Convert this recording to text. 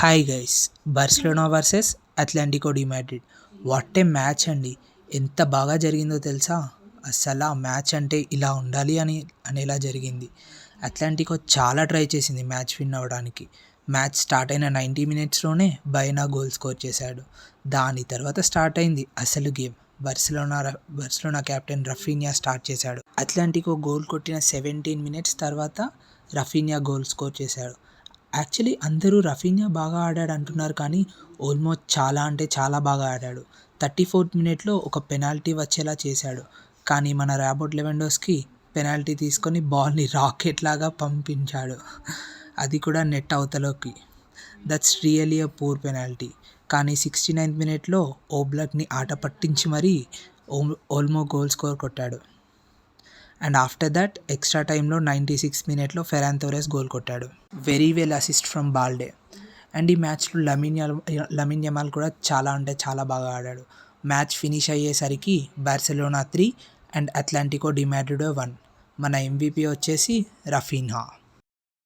Hi guys, Barcelona versus Atletico de Madrid. What a match అండి. ఎంత బాగా జరిగిందో తెలుసా. అస్సలు ఆ మ్యాచ్ అంటే ఇలా ఉండాలి అనేలా జరిగింది. అథ్లెటికో చాలా ట్రై చేసింది మ్యాచ్ విన్ అవ్వడానికి. మ్యాచ్ స్టార్ట్ అయిన 90 మినిట్స్లోనే బైనా గోల్ స్కోర్ చేశాడు. దాని తర్వాత స్టార్ట్ అయింది అసలు గేమ్. బర్సిలోనా కెప్టెన్ రఫీనియా స్టార్ట్ చేశాడు. అథ్లెటికో గోల్ కొట్టిన 17 మినిట్స్ తర్వాత రఫీనియా గోల్ స్కోర్ చేశాడు. యాక్చువల్లీ అందరూ రఫీనియా బాగా ఆడాడు అంటున్నారు, కానీ ఓల్మో చాలా అంటే చాలా బాగా ఆడాడు. 34th మినిట్లో ఒక పెనాల్టీ వచ్చేలా చేశాడు, కానీ మన రాబర్ట్ లెవాండోవ్స్కీ పెనాల్టీ తీసుకొని బాల్ని రాకెట్ లాగా పంపించాడు, అది కూడా నెట్ అవతలోకి. That's really a poor penalty. కానీ 69th మినిట్లో ఓబ్లాక్ని ఆట పట్టించి మరీ ఓల్మో గోల్ స్కోర్ కొట్టాడు. అండ్ ఆఫ్టర్ దట్ ఎక్స్ట్రా టైంలో 96th మినిట్లో ఫెరాన్ టోరెస్ గోల్ కొట్టాడు. Very well assist from Balde. And ఈ మ్యాచ్లో లమిన్ యమాల్ కూడా చాలా అంటే చాలా బాగా ఆడాడు. మ్యాచ్ ఫినిష్ అయ్యేసరికి Barcelona 3 and Atletico de Madrid 1. మన MVP వచ్చేసి రఫీన్హా.